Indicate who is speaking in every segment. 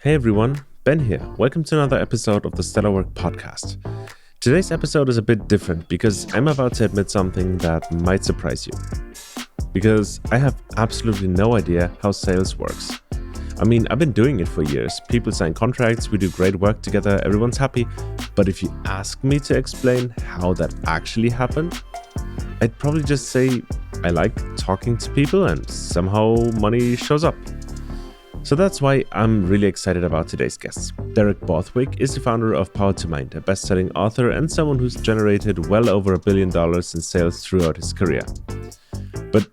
Speaker 1: Hey everyone, Ben here. Welcome to another episode of the Stellar Work podcast. Today's episode is a bit different because I'm about to admit something that might surprise you. Because I have absolutely no idea how sales works. I mean, I've been doing it for years. People sign contracts, we do great work together, everyone's happy. But if you ask me to explain how that actually happened, I'd probably just say I like talking to people and somehow money shows up. So that's why I'm really excited about today's guests. Derek Borthwick is the founder of Power to Mind, a best-selling author and someone who's generated well over $1 billion in sales throughout his career. But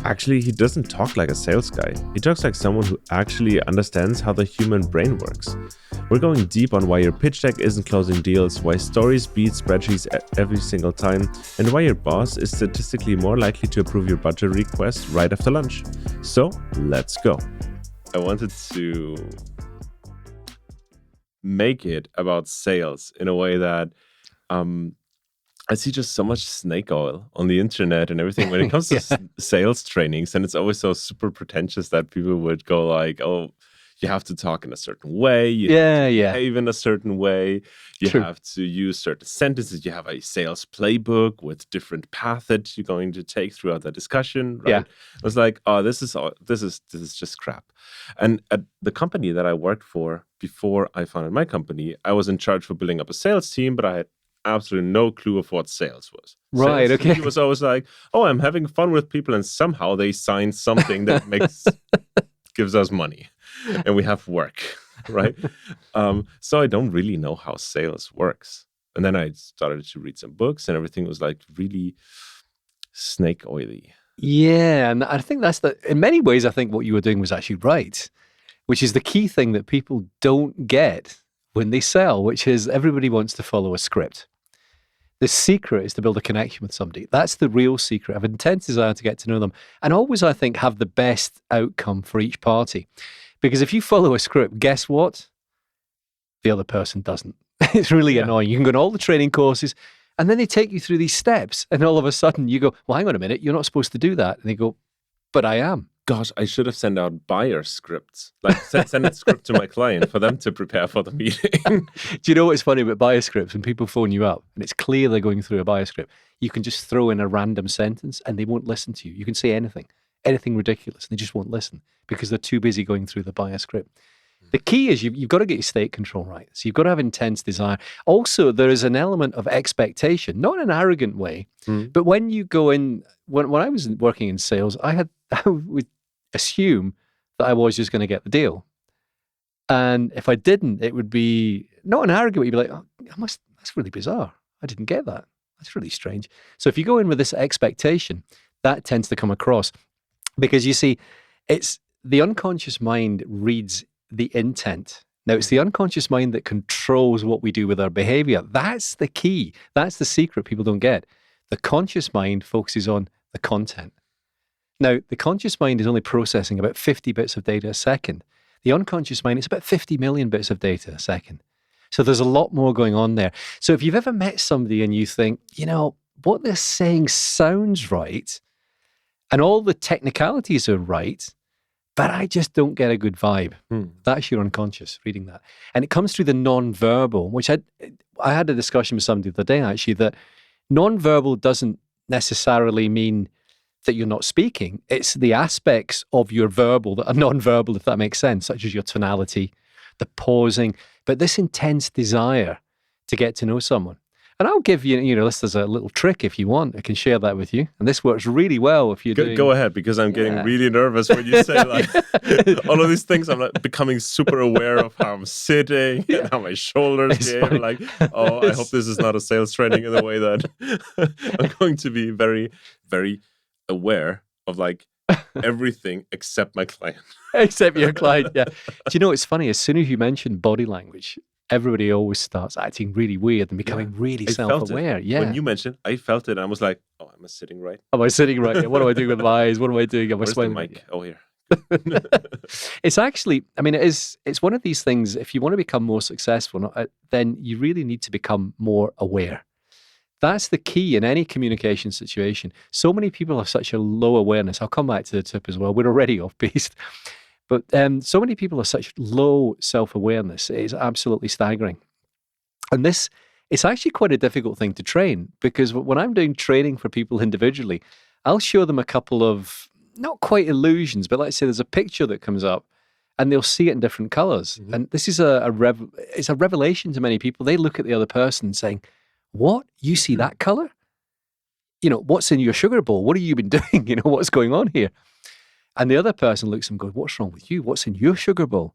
Speaker 1: actually, he doesn't talk like a sales guy. He talks like someone who actually understands how the human brain works. We're going deep on why your pitch deck isn't closing deals, why stories beat spreadsheets every single time, and why your boss is statistically more likely to approve your budget request right after lunch. So, let's go. I wanted to make it about sales in a way that I see just so much snake oil on the internet and everything when it comes to sales trainings. And it's always so super pretentious that people would go like, oh, you have to talk in a certain way. You have to behave in a certain way. You have to use certain sentences. You have a sales playbook with different paths that you're going to take throughout the discussion. Right? I was like, oh, this is just crap. And at the company that I worked for before I founded my company, I was in charge for building up a sales team, but I had absolutely no clue of what sales was.
Speaker 2: Right,
Speaker 1: sales
Speaker 2: okay.
Speaker 1: He was always like, oh, I'm having fun with people, and somehow they sign something that gives us money. And we have work, right? So I don't really know how sales works. And then I started to read some books and everything was like really snake oily.
Speaker 2: Yeah, and I think in many ways, I think what you were doing was actually right, which is the key thing that people don't get when they sell, which is everybody wants to follow a script. The secret is to build a connection with somebody. That's the real secret. I have intense desire to get to know them and always, I think, have the best outcome for each party. Because if you follow a script, guess what? The other person doesn't. It's really annoying. You can go on all the training courses and then they take you through these steps and all of a sudden you go, well, hang on a minute, you're not supposed to do that. And they go, but I am.
Speaker 1: Gosh, I should have sent out buyer scripts. Like send a script to my client for them to prepare for the meeting.
Speaker 2: Do you know what's funny about buyer scripts? When people phone you up and it's clear they're going through a buyer script, you can just throw in a random sentence and they won't listen to you. You can say anything ridiculous, and they just won't listen because they're too busy going through the buyer script. The key is you've got to get your state control right. So you've got to have intense desire. Also, there is an element of expectation, not in an arrogant way, but when you go in, when I was working in sales, I would assume that I was just going to get the deal. And if I didn't, it would be not an arrogant way. You'd be like, oh, that's really bizarre. I didn't get that. That's really strange. So if you go in with this expectation, that tends to come across. Because you see, it's the unconscious mind reads the intent. Now, it's the unconscious mind that controls what we do with our behavior. That's the key. That's the secret people don't get. The conscious mind focuses on the content. Now, the conscious mind is only processing about 50 bits of data a second. The unconscious mind is about 50 million bits of data a second. So there's a lot more going on there. So if you've ever met somebody and you think, you know, what they're saying sounds right, and all the technicalities are right, but I just don't get a good vibe. That's your unconscious reading that. And it comes through the non-verbal, which I had a discussion with somebody the other day, actually, that non-verbal doesn't necessarily mean that you're not speaking. It's the aspects of your verbal that are non-verbal, if that makes sense, such as your tonality, the pausing, but this intense desire to get to know someone. And I'll give you, this is a little trick if you want. I can share that with you. And this works really well if you're doing...
Speaker 1: Go ahead, because I'm getting really nervous when you say like all of these things. I'm like becoming super aware of how I'm sitting and how my shoulders give. Like, oh, I hope this is not a sales training in the way that I'm going to be very, very aware of like everything except my client.
Speaker 2: Except your client, yeah. Do you know, it's funny, as soon as you mention body language, everybody always starts acting really weird and becoming really self-aware. Yeah.
Speaker 1: When you mentioned, I felt it. And I was like, oh, am I sitting right?
Speaker 2: Am I sitting right? Yeah. What am I doing with my eyes? What am I doing? Am I smiling?
Speaker 1: Where's the mic? Oh, here.
Speaker 2: It's actually, I mean, it's one of these things, if you want to become more successful, then you really need to become more aware. That's the key in any communication situation. So many people have such a low awareness. I'll come back to the tip as well. We're already off piste. But so many people have such low self-awareness. It is absolutely staggering. And it's actually quite a difficult thing to train, because when I'm doing training for people individually, I'll show them a couple of, not quite illusions, but let's say there's a picture that comes up and they'll see it in different colors. And this is it's a revelation to many people. They look at the other person saying, what? You see that color? What's in your sugar bowl? What have you been doing? What's going on here? And the other person looks at them and goes, what's wrong with you? What's in your sugar bowl?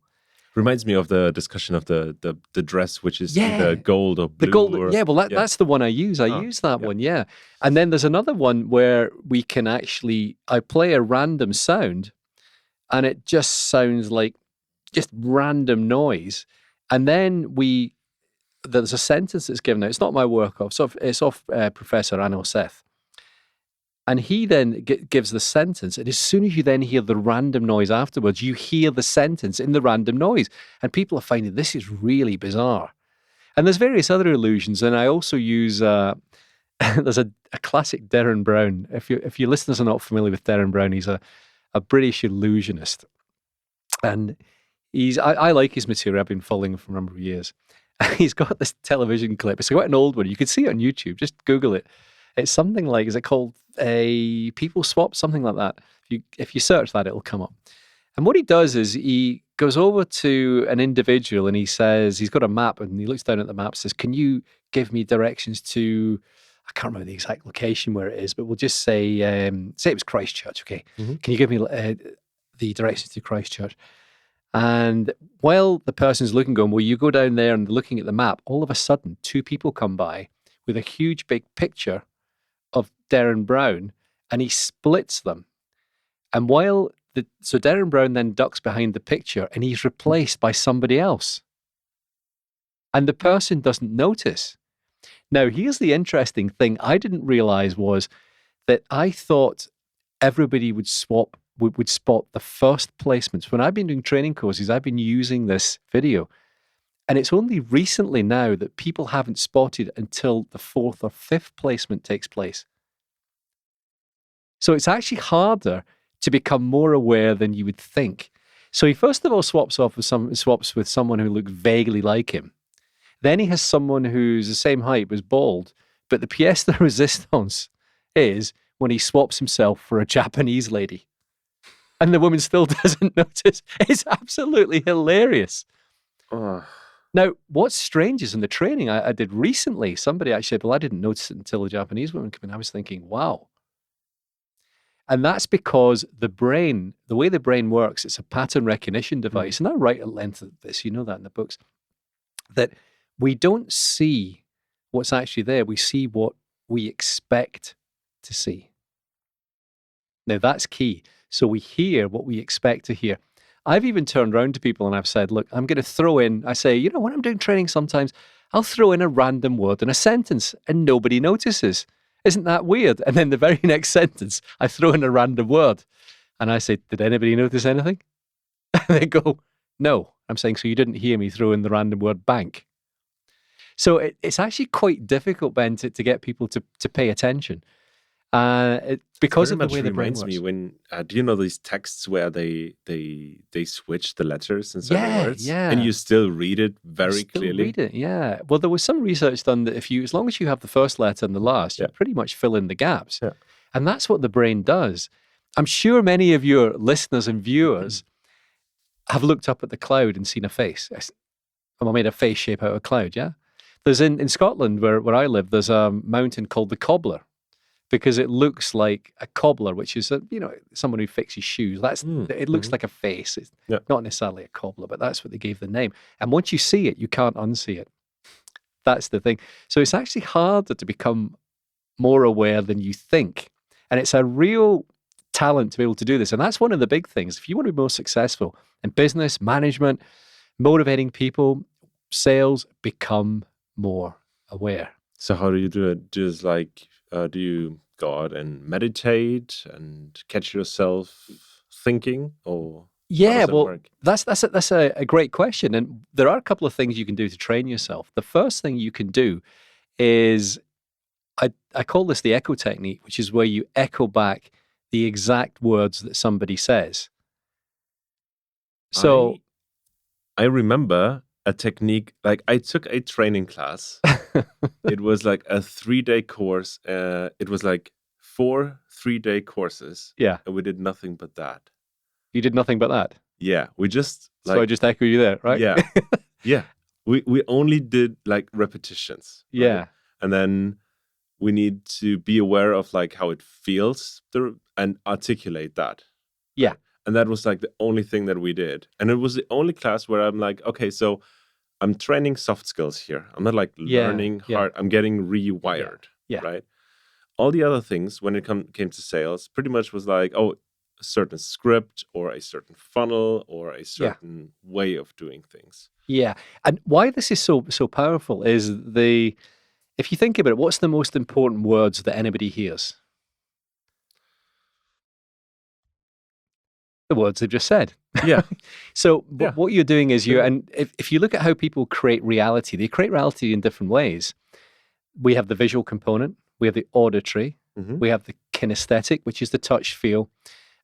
Speaker 1: Reminds me of the discussion of the dress, which is either gold or blue.
Speaker 2: The gold, that's the one I use. I use that one, yeah. And then there's another one where we can I play a random sound, and it just sounds like just random noise. And then there's a sentence that's given out. It's not my work it's off Professor Anil Seth. And he then gives the sentence, and as soon as you then hear the random noise afterwards, you hear the sentence in the random noise. And people are finding this is really bizarre. And there's various other illusions, and I also use, there's a classic Derek Brown. If your listeners are not familiar with Derek Brown, he's a British illusionist. And I like his material. I've been following him for a number of years. He's got this television clip. It's quite an old one. You can see it on YouTube. Just Google it. It's something like, is it called a people swap? Something like that. If you search that, it'll come up. And what he does is he goes over to an individual and he says, he's got a map, and he looks down at the map and says, can you give me directions to, I can't remember the exact location where it is, but we'll just say it was Christchurch, okay? Can you give me the directions to Christchurch? And while the person's looking, going, well, you go down there and looking at the map, all of a sudden, two people come by with a huge big picture of Derek Brown, and he splits them. And so Derek Brown then ducks behind the picture, and he's replaced by somebody else. And the person doesn't notice. Now, here's the interesting thing I didn't realize was that I thought everybody would spot the first placements. When I've been doing training courses, I've been using this video. And it's only recently now that people haven't spotted until the fourth or fifth placement takes place. So it's actually harder to become more aware than you would think. So he first of all swaps with someone who looks vaguely like him. Then he has someone who's the same height but is bald. But the pièce de résistance is when he swaps himself for a Japanese lady. And the woman still doesn't notice. It's absolutely hilarious. Now, what's strange is in the training I did recently, somebody actually said, well, I didn't notice it until a Japanese woman came in. I was thinking, wow. And that's because the way the brain works, it's a pattern recognition device. And I write at length of this, you know that in the books, that we don't see what's actually there. We see what we expect to see. Now, that's key. So we hear what we expect to hear. I've even turned around to people and I've said, look, I'm going to throw in, I say, when I'm doing training sometimes, I'll throw in a random word in a sentence and nobody notices. Isn't that weird? And then the very next sentence, I throw in a random word. And I say, did anybody notice anything? And they go, no. I'm saying, so you didn't hear me throw in the random word bank. So it's actually quite difficult, Ben, to get people to pay attention. Because of the way the brain works.
Speaker 1: Reminds me when do you know these texts where they switch the letters in certain words?
Speaker 2: Yeah.
Speaker 1: And you still read it very clearly.
Speaker 2: Read it, yeah. Well, there was some research done that as long as you have the first letter and the last, you pretty much fill in the gaps. Yeah. And that's what the brain does. I'm sure many of your listeners and viewers have looked up at the cloud and seen a face. I made a face shape out of a cloud, yeah? There's in Scotland where I live, there's a mountain called the Cobbler, because it looks like a cobbler, which is someone who fixes shoes. It looks like a face. It's not necessarily a cobbler, but that's what they gave the name. And once you see it, you can't unsee it. That's the thing. So it's actually harder to become more aware than you think. And it's a real talent to be able to do this. And that's one of the big things. If you want to be more successful in business, management, motivating people, sales, become more aware.
Speaker 1: So how do you do it? Just like, do you go out and meditate and catch yourself thinking, or
Speaker 2: how does it work? That's a great question, and there are a couple of things you can do to train yourself. The first thing you can do is I call this the echo technique, which is where you echo back the exact words that somebody says. So,
Speaker 1: I remember a technique, like I took a training class. It was like a 3-day course. It was like 4 3-day courses.
Speaker 2: yeah,
Speaker 1: And we did nothing but that.
Speaker 2: you did nothing but that.
Speaker 1: Yeah. We just
Speaker 2: So I just echo you there, right?
Speaker 1: Yeah. Yeah. We only did like repetitions. Right?
Speaker 2: Yeah.
Speaker 1: And then we need to be aware of like how it feels and articulate that.
Speaker 2: Yeah.
Speaker 1: Right? And that was like the only thing that we did. And it was the only class where I'm like, okay, so I'm training soft skills here. I'm not like learning hard. I'm getting rewired.
Speaker 2: Yeah.
Speaker 1: Right. All the other things when it came to sales pretty much was like, oh, a certain script or a certain funnel or a certain way of doing things.
Speaker 2: Yeah. And why this is so powerful is if you think about it, what's the most important words that anybody hears? The words they've just said.
Speaker 1: Yeah.
Speaker 2: So what you're doing is and if you look at how people create reality, they create reality in different ways. We have the visual component, we have the auditory, we have the kinesthetic, which is the touch, feel,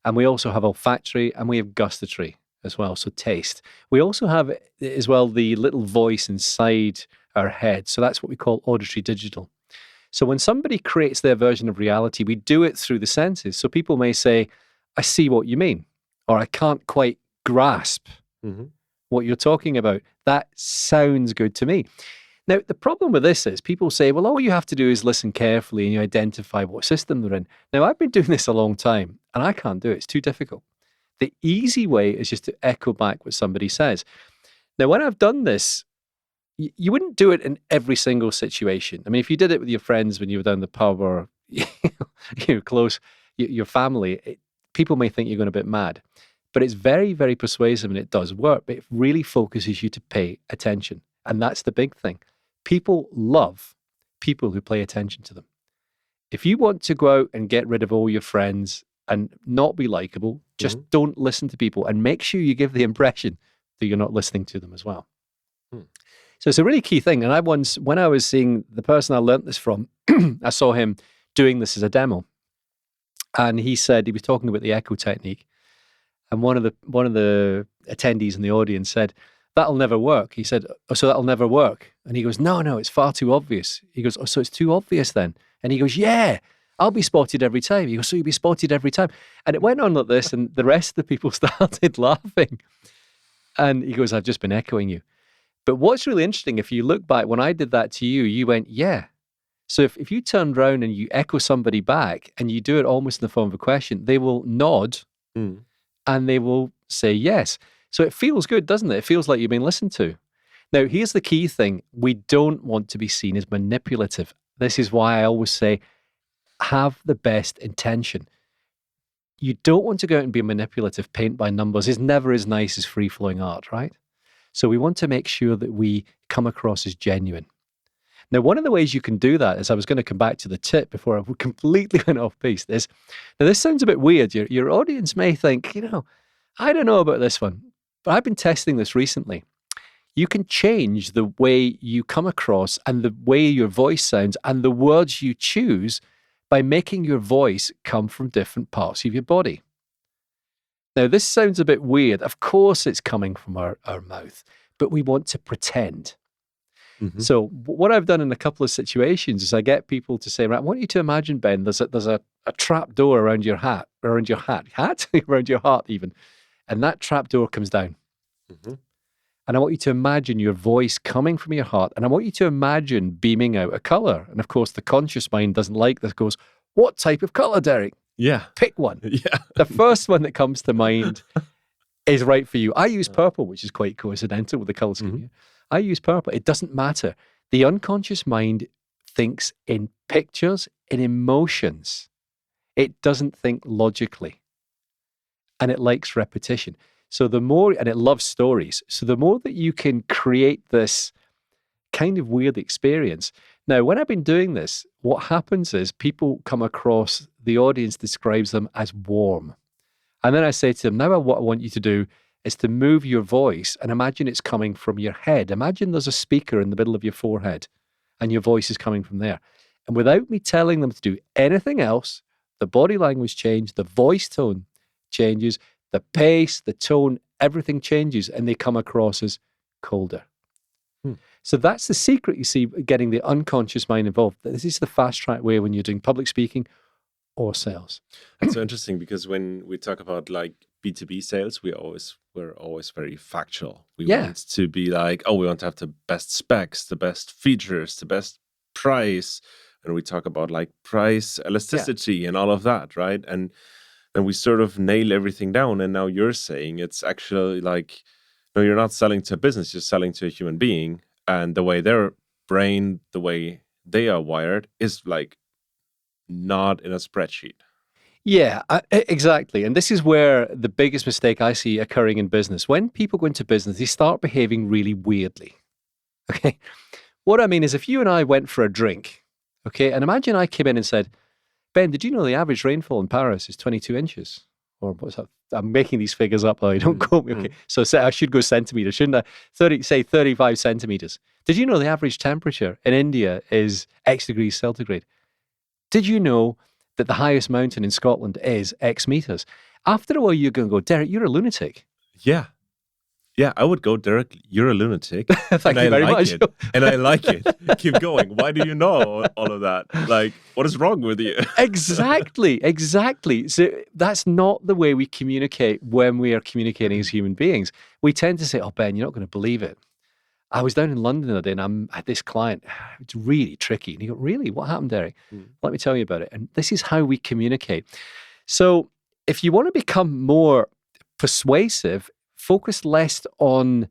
Speaker 2: and we also have olfactory, and we have gustatory as well, so taste. We also have as well the little voice inside our head, so that's what we call auditory digital. So when somebody creates their version of reality, we do it through the senses. So people may say, I see what you mean, or I can't quite grasp what you're talking about. That sounds good to me. Now, the problem with this is people say, well, all you have to do is listen carefully and you identify what system they're in. Now, I've been doing this a long time and I can't do it. It's too difficult. The easy way is just to echo back what somebody says. Now, when I've done this, you wouldn't do it in every single situation. I mean, if you did it with your friends when you were down the pub or you're close, your family, people may think you're going a bit mad. But it's very, very persuasive and it does work. But it really focuses you to pay attention. And that's the big thing. People love people who pay attention to them. If you want to go out and get rid of all your friends and not be likable, just don't listen to people and make sure you give the impression that you're not listening to them as well. So it's a really key thing. And when I was seeing the person I learnt this from, I saw him doing this as a demo. And he said, he was talking about the echo technique. And one of the attendees in the audience said, that'll never work. He said, oh, so that'll never work. And he goes, no, it's far too obvious. He goes, oh, so it's too obvious then? And he goes, yeah, I'll be spotted every time. He goes, so you'll be spotted every time. And it went on like this, and the rest of the people started laughing. And he goes, I've just been echoing you. But what's really interesting, if you look back, when I did that to you, you went, yeah. So if you turned around and you echo somebody back and you do it almost in the form of a question, they will nod and they will say yes. So it feels good, doesn't it? It feels like you've been listened to. Now, here's the key thing. We don't want to be seen as manipulative. This is why I always say, have the best intention. You don't want to go out and be manipulative, paint by numbers. It's never as nice as free-flowing art, right? So we want to make sure that we come across as genuine. Now, one of the ways you can do that is, I was going to come back to the tip before I completely went off piece, is, now this sounds a bit weird. Your audience may think, I don't know about this one, but I've been testing this recently. You can change the way you come across and the way your voice sounds and the words you choose by making your voice come from different parts of your body. Now, this sounds a bit weird. Of course, it's coming from our mouth, but we want to pretend. So what I've done in a couple of situations is I get people to say, right, I want you to imagine, Ben, there's a trap door around your heart around your heart even, and that trap door comes down. And I want you to imagine your voice coming from your heart, and I want you to imagine beaming out a color. And of course, the conscious mind doesn't like this, goes, what type of color, Derek?
Speaker 1: Yeah.
Speaker 2: Pick one.
Speaker 1: Yeah.
Speaker 2: The first one that comes to mind is right for you. I use purple, which is quite coincidental with the color scheme here. I use purple. It doesn't matter. The unconscious mind thinks in pictures, in emotions. It doesn't think logically. And it likes repetition. So and it loves stories. So the more that you can create this kind of weird experience. Now, when I've been doing this, what happens is people come across, the audience describes them as warm. And then I say to them, now what I want you to do is to move your voice and imagine it's coming from your head. Imagine there's a speaker in the middle of your forehead and your voice is coming from there. And without me telling them to do anything else, the body language changes, the voice tone changes, the pace, the tone, everything changes and they come across as colder.
Speaker 1: Hmm.
Speaker 2: So that's the secret, you see, getting the unconscious mind involved. This is the fast track way when you're doing public speaking or sales.
Speaker 1: It's so interesting because when we talk about like B2B sales, we're always very factual. We want to be like, oh, we want to have the best specs, the best features, the best price. And we talk about like price elasticity and all of that, right? And then we sort of nail everything down. And now you're saying it's actually like, no, you're not selling to a business, you're selling to a human being. And the way their brain, the way they are wired is like not in a spreadsheet.
Speaker 2: Yeah, exactly. And this is where the biggest mistake I see occurring in business. When people go into business, they start behaving really weirdly. Okay. What I mean is if you and I went for a drink, okay, and imagine I came in and said, Ben, did you know the average rainfall in Paris is 22 inches? Or what's that? I'm making these figures up, though. Don't quote me. Okay. So I should go centimeters, shouldn't I? Say 35 centimeters. Did you know the average temperature in India is X degrees centigrade? Did you know that the highest mountain in Scotland is X meters? After a while, you're going to go, Derek, you're a lunatic.
Speaker 1: Yeah. Yeah, I would go, Derek, you're a lunatic.
Speaker 2: Thank you very much.
Speaker 1: And I like it. Keep going. Why do you know all of that? Like, what is wrong with you?
Speaker 2: Exactly. So that's not the way we communicate when we are communicating as human beings. We tend to say, oh, Ben, you're not going to believe it. I was down in London the other day and I had this client. It's really tricky. And you go, really? What happened, Derek? Let me tell you about it. And this is how we communicate. So if you want to become more persuasive, focus less on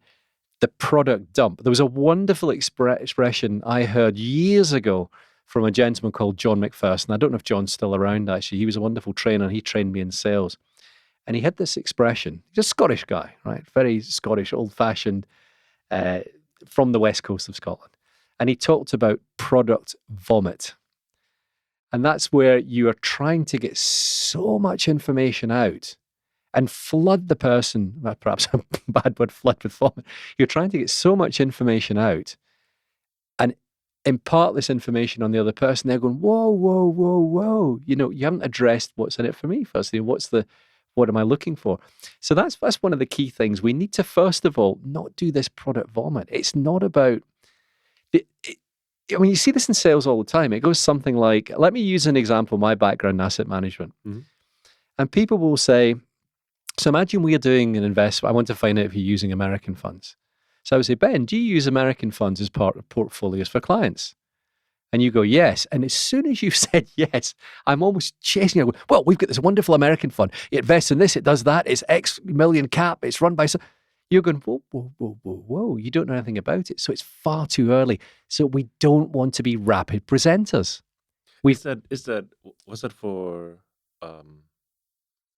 Speaker 2: the product dump. There was a wonderful expression I heard years ago from a gentleman called John McPherson. I don't know if John's still around, actually. He was a wonderful trainer. He trained me in sales. And he had this expression. He's a Scottish guy, right? Very Scottish, old-fashioned, from the west coast of Scotland. And he talked about product vomit. And that's where you are trying to get so much information out and flood the person, perhaps a bad word, flood with vomit. You're trying to get so much information out and impart this information on the other person. They're going, whoa. You know, you haven't addressed what's in it for me first. What am I looking for? So that's one of the key things. We need to, first of all, not do this product vomit. It's not about, you see this in sales all the time. It goes something like, let me use an example, my background in asset management. And people will say, so imagine we are doing an investment. I want to find out if you're using American funds. So I would say, Ben, do you use American funds as part of portfolios for clients? And you go, yes. And as soon as you've said yes, I'm almost chasing you. Well, we've got this wonderful American fund. It invests in this, it does that, it's X million cap, it's run by some. You're going, whoa. You don't know anything about it. So it's far too early. So we don't want to be rapid presenters.
Speaker 1: Was that for,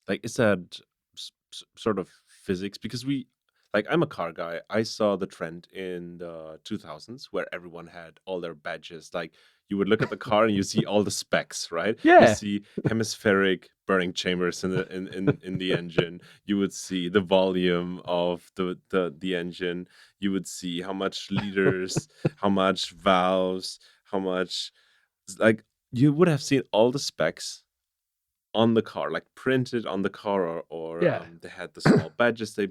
Speaker 1: is that sort of physics? Because I'm a car guy. I saw the trend in the 2000s where everyone had all their badges. Like you would look at the car and you see all the specs, right?
Speaker 2: Yeah.
Speaker 1: You see hemispheric burning chambers in the engine. You would see the volume of the engine. You would see how much liters, how much valves, how much. Like you would have seen all the specs on the car, like printed on the car, or they had the small badges they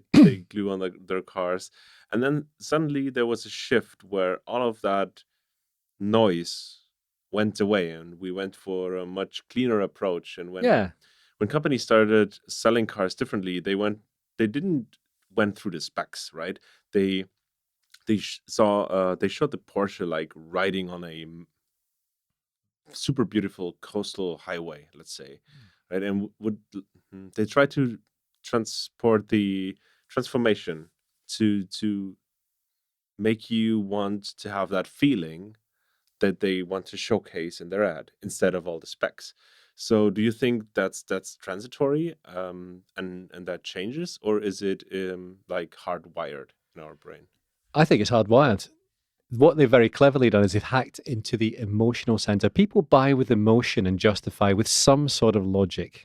Speaker 1: glue on their cars. And then suddenly there was a shift where all of that noise went away and we went for a much cleaner approach. And when companies started selling cars differently, they didn't went through the specs, right? They showed the Porsche like riding on a super beautiful coastal highway, let's say. Right, and they try to transport the transformation to make you want to have that feeling that they want to showcase in their ad instead of all the specs. So, do you think that's transitory and that changes, or is it like hardwired in our brain?
Speaker 2: I think it's hardwired. What they've very cleverly done is they've hacked into the emotional center. People buy with emotion and justify with some sort of logic.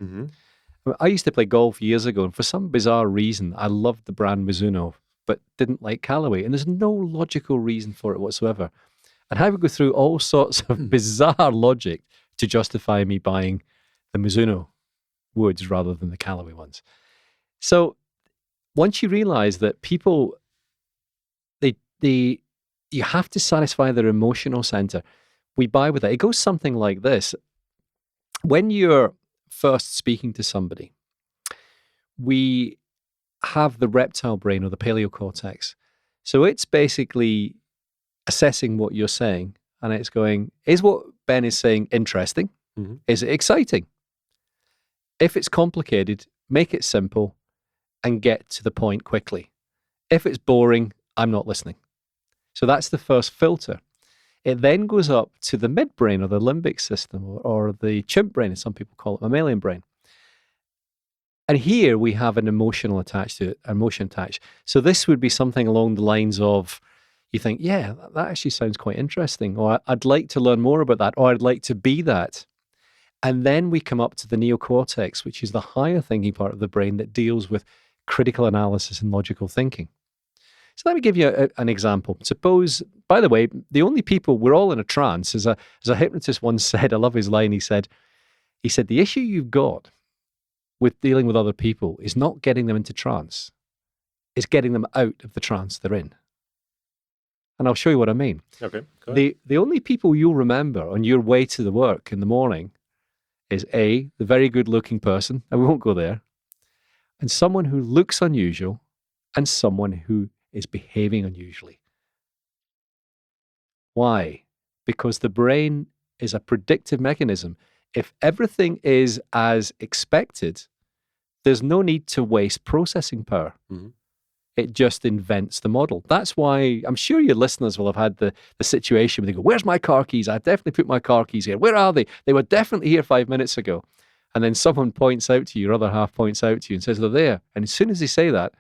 Speaker 2: I used to play golf years ago, and for some bizarre reason, I loved the brand Mizuno, but didn't like Callaway. And there's no logical reason for it whatsoever. And I would go through all sorts of bizarre logic to justify me buying the Mizuno woods rather than the Callaway ones. So once you realize that people, you have to satisfy their emotional center, we buy with it. It goes something like this. When you're first speaking to somebody, we have the reptile brain or the paleocortex. So it's basically assessing what you're saying, and it's going, is what Ben is saying interesting?
Speaker 1: Mm-hmm.
Speaker 2: Is it exciting? If it's complicated, make it simple and get to the point quickly. If it's boring, I'm not listening. So that's the first filter. It then goes up to the midbrain or the limbic system or the chimp brain, as some people call it, mammalian brain. And here we have an emotional attached to it, emotion attached. So this would be something along the lines of, you think, yeah, that actually sounds quite interesting, or I'd like to learn more about that, or I'd like to be that. And then we come up to the neocortex, which is the higher thinking part of the brain that deals with critical analysis and logical thinking. So let me give you an example. Suppose, by the way, the only people, we're all in a trance. As a hypnotist once said, I love his line, he said, the issue you've got with dealing with other people is not getting them into trance. It's getting them out of the trance they're in. And I'll show you what I mean.
Speaker 1: Okay, go ahead.
Speaker 2: The only people you'll remember on your way to the work in the morning is A, the very good-looking person, and we won't go there, and someone who looks unusual, and someone who is behaving unusually. Why? Because the brain is a predictive mechanism. If everything is as expected, there's no need to waste processing power.
Speaker 1: Mm-hmm.
Speaker 2: It just invents the model. That's why I'm sure your listeners will have had the situation where they go, where's my car keys? I've definitely put my car keys here. Where are they? They were definitely here 5 minutes ago. And then someone points out to you, your other half points out to you and says, they're there. And as soon as they say that,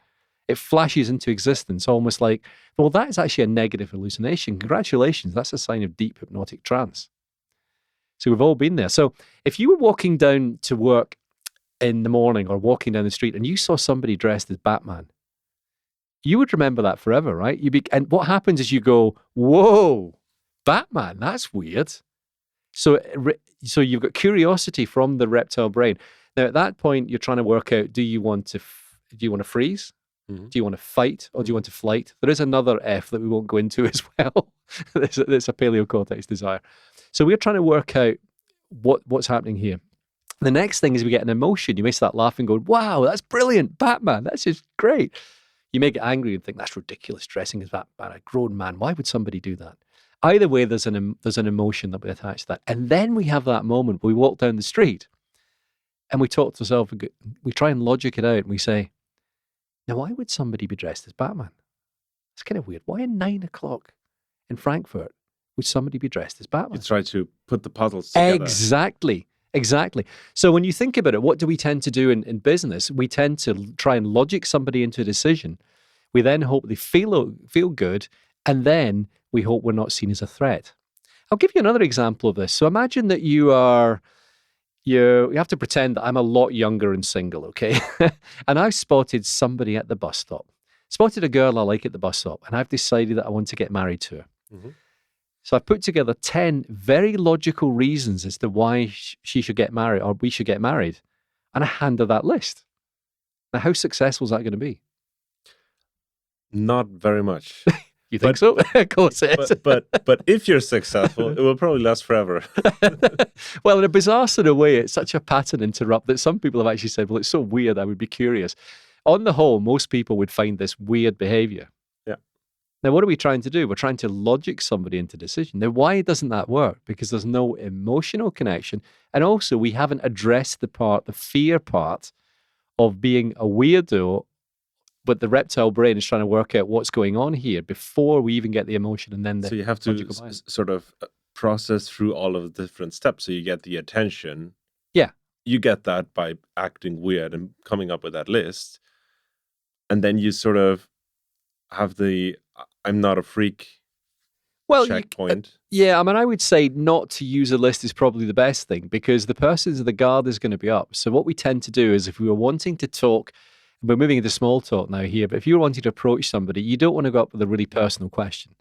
Speaker 2: it flashes into existence, almost like, well, that is actually a negative hallucination. Congratulations, that's a sign of deep hypnotic trance. So we've all been there. So if you were walking down to work in the morning or walking down the street and you saw somebody dressed as Batman, you would remember that forever, right? And what happens is you go, whoa, Batman, that's weird. So you've got curiosity from the reptile brain. Now, at that point, you're trying to work out, do you want to freeze? Mm-hmm. Do you want to fight, or do you want to flight? There is another F that we won't go into as well. There's a paleocortex desire. So we're trying to work out what's happening here. The next thing is we get an emotion. You may start laughing, going, wow, that's brilliant, Batman, that's just great. You may get angry and think, that's ridiculous, dressing as Batman, a grown man. Why would somebody do that? Either way, there's an emotion that we attach to that. And then we have that moment where we walk down the street and we talk to ourselves, we try and logic it out, and we say, now, why would somebody be dressed as Batman? It's kind of weird. Why at 9 o'clock in Frankfurt would somebody be dressed as Batman?
Speaker 1: You try to put the puzzles together.
Speaker 2: Exactly. So when you think about it, what do we tend to do in business? We tend to try and logic somebody into a decision. We then hope they feel good, and then we hope we're not seen as a threat. I'll give you another example of this. So imagine that you have to pretend that I'm a lot younger and single, okay? And I've spotted somebody at the bus stop, spotted a girl I like at the bus stop, and I've decided that I want to get married to her. Mm-hmm. So I've put together 10 very logical reasons as to why she should get married, or we should get married, and I hand her that list. Now, how successful is that going to be?
Speaker 1: Not very much.
Speaker 2: You think so? Of course it is.
Speaker 1: But if you're successful, it will probably last forever.
Speaker 2: Well, in a bizarre sort of way, it's such a pattern interrupt that some people have actually said, well, it's so weird, I would be curious. On the whole, most people would find this weird behavior.
Speaker 1: Yeah.
Speaker 2: Now, what are we trying to do? We're trying to logic somebody into decision. Now, why doesn't that work? Because there's no emotional connection. And also, we haven't addressed the fear part of being a weirdo, but the reptile brain is trying to work out what's going on here before we even get the emotion, and then
Speaker 1: so you have to sort of process through all of the different steps. So you get the attention.
Speaker 2: Yeah.
Speaker 1: You get that by acting weird and coming up with that list. And then you sort of have the I'm not a freak checkpoint.
Speaker 2: Yeah, I mean, I would say not to use a list is probably the best thing, because the guard is going to be up. So what we tend to do is, if we were wanting to talk, we're moving into small talk now here, but if you're wanting to approach somebody, you don't want to go up with a really personal question.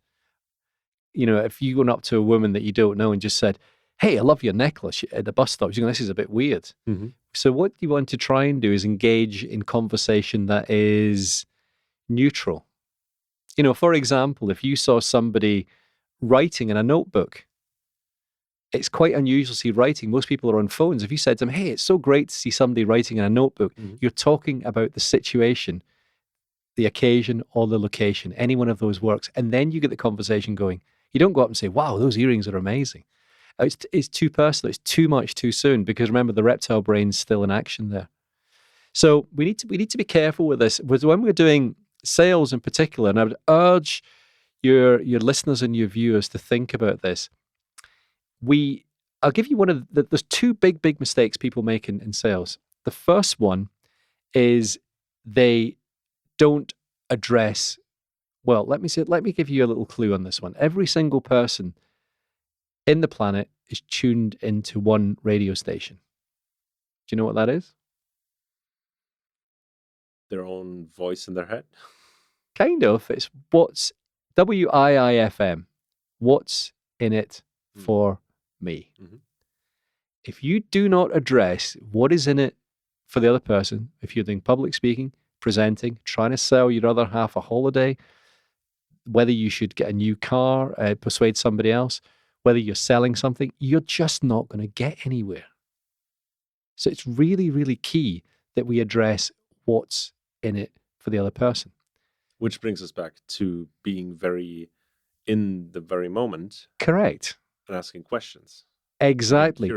Speaker 2: You know, if you went up to a woman that you don't know and just said, hey, I love your necklace at the bus stop, you go, this is a bit weird. Mm-hmm. So what you want to try and do is engage in conversation that is neutral. For example, if you saw somebody writing in a notebook, it's quite unusual to see writing. Most people are on phones. If you said to them, hey, it's so great to see somebody writing in a notebook, you're talking about the situation, the occasion, or the location. Any one of those works. And then you get the conversation going. You don't go up and say, wow, those earrings are amazing. It's too personal. It's too much too soon, because remember, the reptile brain's still in action there. So we need to be careful with this. When we're doing sales in particular, and I would urge your listeners and your viewers to think about this. I'll give you one of there's two big mistakes people make in sales. The first one is they don't address, well, let me give you a little clue on this one. Every single person in the planet is tuned into one radio station. Do you know what that is?
Speaker 1: Their own voice in their head?
Speaker 2: Kind of. It's what's WIIFM. What's in it for me? Mm-hmm. If you do not address what is in it for the other person, if you're doing public speaking, presenting, trying to sell your other half a holiday, whether you should get a new car, persuade somebody else, whether you're selling something, you're just not going to get anywhere. So it's really, really key that we address what's in it for the other person.
Speaker 1: Which brings us back to being very in the very moment.
Speaker 2: Correct.
Speaker 1: And asking questions.
Speaker 2: Exactly.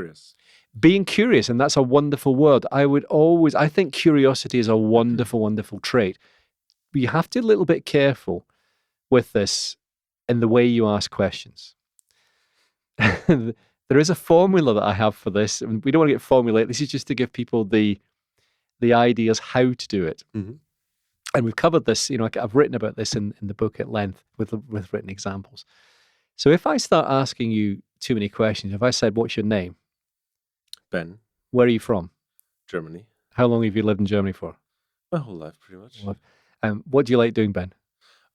Speaker 2: Being curious, and that's a wonderful word. I think curiosity is a wonderful, wonderful trait. But you have to be a little bit careful with this in the way you ask questions. There is a formula that I have for this, and we don't want to get formulaic. This is just to give people the ideas how to do it. Mm-hmm. And we've covered this, I've written about this in the book at length with written examples. So if I start asking you too many questions, if I said, what's your name?
Speaker 1: Ben.
Speaker 2: Where are you from?
Speaker 1: Germany.
Speaker 2: How long have you lived in Germany for?
Speaker 1: My whole life, pretty much.
Speaker 2: What do you like doing, Ben?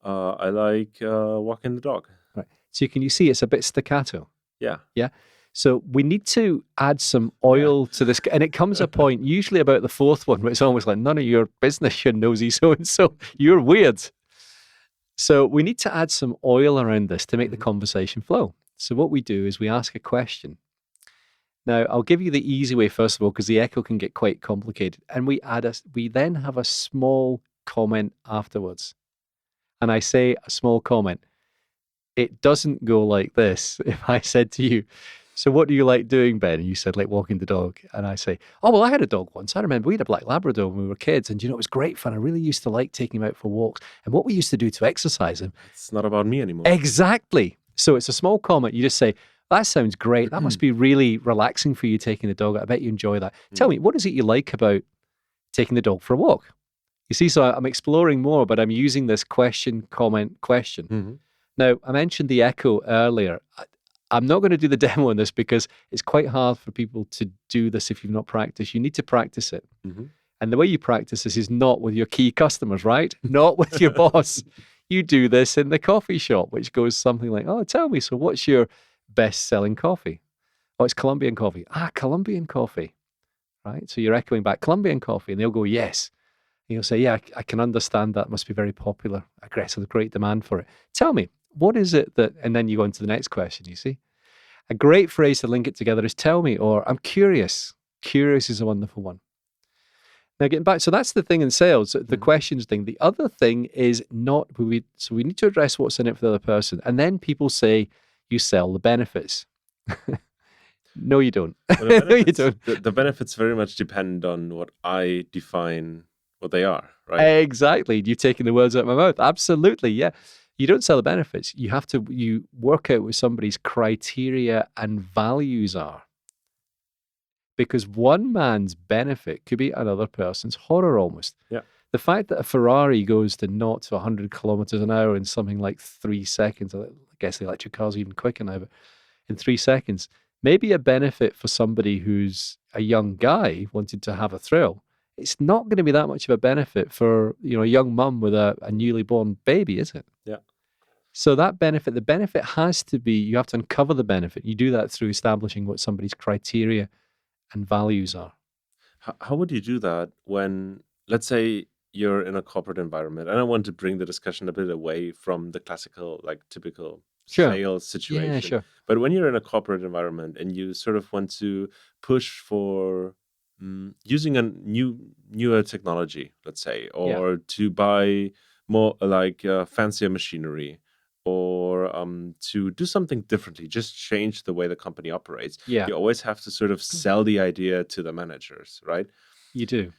Speaker 1: I like walking the dog.
Speaker 2: Right. So can you see it's a bit staccato?
Speaker 1: Yeah.
Speaker 2: Yeah. So we need to add some oil to this. And it comes a point, usually about the fourth one, where it's almost like, none of your business, you nosy so-and-so. You're weird. So we need to add some oil around this to make the conversation flow. So what we do is we ask a question. Now, I'll give you the easy way, first of all, because the echo can get quite complicated. And we then have a small comment afterwards. And I say a small comment. It doesn't go like this. If I said to you, so what do you like doing, Ben? And you said, like walking the dog. And I say, oh, well, I had a dog once. I remember we had a black Labrador when we were kids. And, it was great fun. I really used to like taking him out for walks. And what we used to do to exercise him.
Speaker 1: It's not about me anymore.
Speaker 2: Exactly. So it's a small comment. You just say, that sounds great. That must be really relaxing for you taking the dog out. I bet you enjoy that. Tell me, what is it you like about taking the dog for a walk? You see, so I'm exploring more, but I'm using this question, comment, question. Mm-hmm. Now, I mentioned the echo earlier. I'm not going to do the demo on this because it's quite hard for people to do this if you've not practiced. You need to practice it. Mm-hmm. And the way you practice this is not with your key customers, right? Not with your boss. You do this in the coffee shop, which goes something like, oh, tell me, so what's your best-selling coffee? Oh, it's Colombian coffee. Colombian coffee, right? So you're echoing back, Colombian coffee, and they'll go, yes. And you'll say, yeah, I can understand that. It must be very popular, aggressive, great demand for it. Tell me, what is it that, and then you go into the next question, you see? A great phrase to link it together is tell me, or I'm curious. Curious is a wonderful one. Now getting back, so that's the thing in sales, the questions thing. The other thing is so we need to address what's in it for the other person. And then people say, you sell the benefits. No, you don't. No, you don't.
Speaker 1: The benefits very much depend on what I define what they are, right?
Speaker 2: Exactly. You've taken the words out of my mouth. Absolutely, yeah. You don't sell the benefits. You work out what somebody's criteria and values are. Because one man's benefit could be another person's horror almost.
Speaker 1: Yeah.
Speaker 2: The fact that a Ferrari goes to 0 to 100 kilometers an hour in something like 3 seconds, I guess the electric cars are even quicker now, but in 3 seconds, may be a benefit for somebody who's a young guy wanting to have a thrill. It's not going to be that much of a benefit for a young mum with a newly born baby, is it?
Speaker 1: Yeah.
Speaker 2: So that benefit, the benefit has to be, you have to uncover the benefit. You do that through establishing what somebody's criteria and values are.
Speaker 1: How would you do that when, let's say, you're in a corporate environment? And I want to bring the discussion a bit away from the classical, like typical
Speaker 2: Sure.
Speaker 1: sales
Speaker 2: Yeah,
Speaker 1: situation.
Speaker 2: sure.
Speaker 1: But when you're in a corporate environment and you sort of want to push for using a newer technology, let's say,
Speaker 2: Yeah.
Speaker 1: or to buy more like fancier machinery, or to do something differently, just change the way the company operates,
Speaker 2: Yeah,
Speaker 1: you always have to sort of sell the idea to the managers, right?
Speaker 2: you do.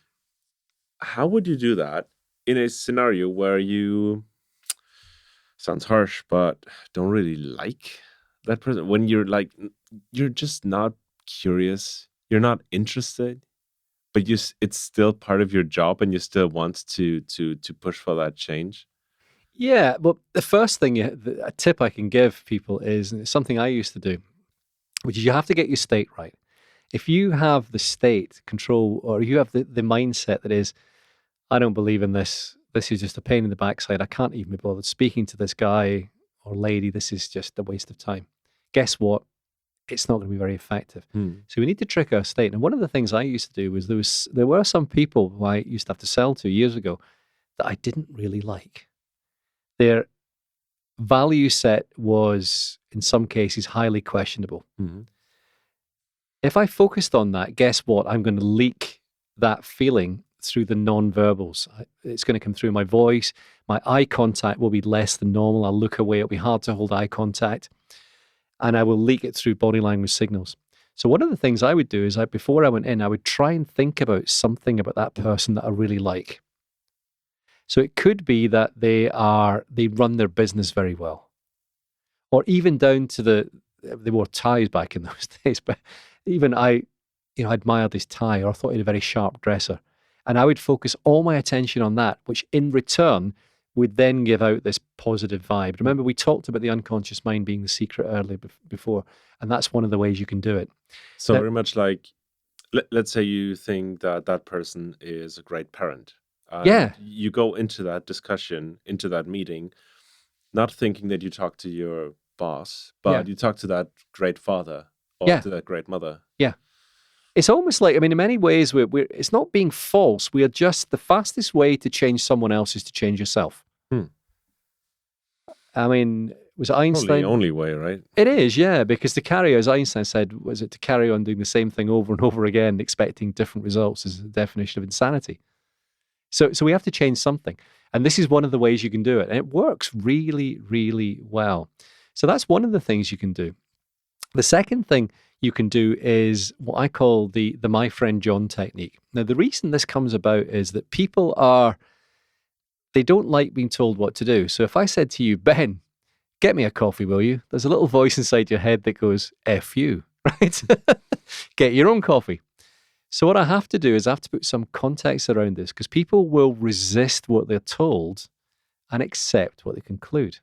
Speaker 1: How would you do that in a scenario where you, sounds harsh, but don't really like that person? When you're like, you're just not curious, you're not interested, but it's still part of your job, and you still want to push for that change.
Speaker 2: Yeah, well, the first thing, a tip I can give people is, and it's something I used to do, which is you have to get your state right. If you have the state control, or you have the mindset that is, I don't believe in this, this is just a pain in the backside, I can't even be bothered speaking to this guy or lady, this is just a waste of time. Guess what? It's not going to be very effective. So we need to trick our state. And one of the things I used to do was there were some people who I used to have to sell to years ago that I didn't really like. Their value set was, in some cases, highly questionable. If I focused on that, guess what? I'm going to leak that feeling through the non-verbals. It's going to come through my voice. My eye contact will be less than normal. I'll look away. It'll be hard to hold eye contact. And I will leak it through body language signals. So one of the things I would do is, before I went in, I would try and think about something about that person that I really like. So it could be that they run their business very well, or even down to they wore ties back in those days. But even I admired this tie, or I thought he had a very sharp dresser, and I would focus all my attention on that, which in return would then give out this positive vibe. Remember, we talked about the unconscious mind being the secret earlier before, and that's one of the ways you can do it.
Speaker 1: So
Speaker 2: Now,
Speaker 1: very much like, let's say you think that that person is a great parent. And
Speaker 2: yeah,
Speaker 1: you go into that discussion, into that meeting, not thinking that you talk to your boss,
Speaker 2: yeah,
Speaker 1: but you talk to that great father or
Speaker 2: yeah,
Speaker 1: to that great mother.
Speaker 2: yeah. It's almost like, in many ways, it's not being false. We are just, the fastest way to change someone else is to change yourself. Was it
Speaker 1: Probably
Speaker 2: Einstein?
Speaker 1: the only way, right?
Speaker 2: It is, yeah, because to carry, as Einstein said, was it to carry on doing the same thing over and over again, expecting different results, is the definition of insanity. So we have to change something. And this is one of the ways you can do it. And it works really, really well. So that's one of the things you can do. The second thing you can do is what I call the my friend John technique. Now, the reason this comes about is that they don't like being told what to do. So if I said to you, Ben, get me a coffee, will you? There's a little voice inside your head that goes, F you, right? Get your own coffee. So what I have to do is I have to put some context around this, because people will resist what they're told and accept what they conclude.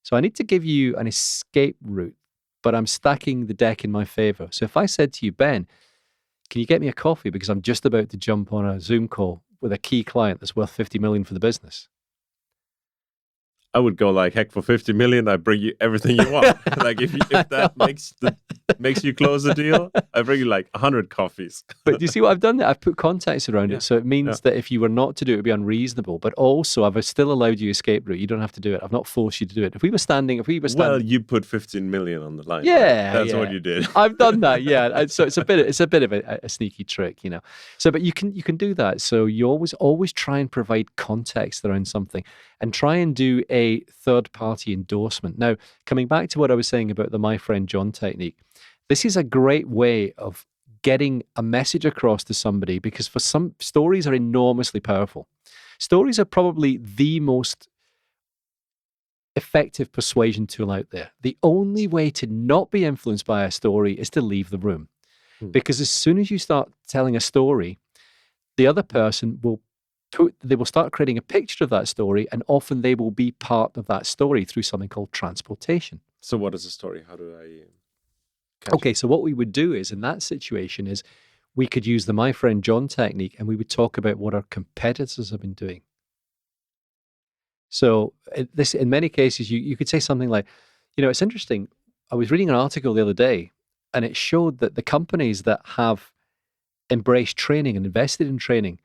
Speaker 2: So I need to give you an escape route, but I'm stacking the deck in my favor. So if I said to you, Ben, can you get me a coffee because I'm just about to jump on a Zoom call with a key client that's worth 50 million for the business?
Speaker 1: I would go like, heck, for 50 million, I bring you everything you want. Like if that makes you close the deal, I bring you like 100 coffees.
Speaker 2: But do you see what I've done there? I've put context around it. So it means that if you were not to do it, it would be unreasonable. But also, I've still allowed you escape route. You don't have to do it. I've not forced you to do it. If we were standing,
Speaker 1: well, you put 15 million on the line.
Speaker 2: Yeah,
Speaker 1: right? That's what you did.
Speaker 2: I've done that. Yeah. So it's a bit of a sneaky trick, So, but you can do that. So you always try and provide context around something, and try and do a third-party endorsement. Now, coming back to what I was saying about the My Friend John technique, this is a great way of getting a message across to somebody, because for some, stories are enormously powerful. Stories are probably the most effective persuasion tool out there. The only way to not be influenced by a story is to leave the room. Because as soon as you start telling a story, the other person they will start creating a picture of that story, and often they will be part of that story through something called transportation.
Speaker 1: So what is a story? How do I
Speaker 2: Okay, so what we would do is, in that situation, is we could use the My Friend John technique, and we would talk about what our competitors have been doing. So in many cases, you could say something like, it's interesting. I was reading an article the other day, and it showed that the companies that have embraced training and invested in training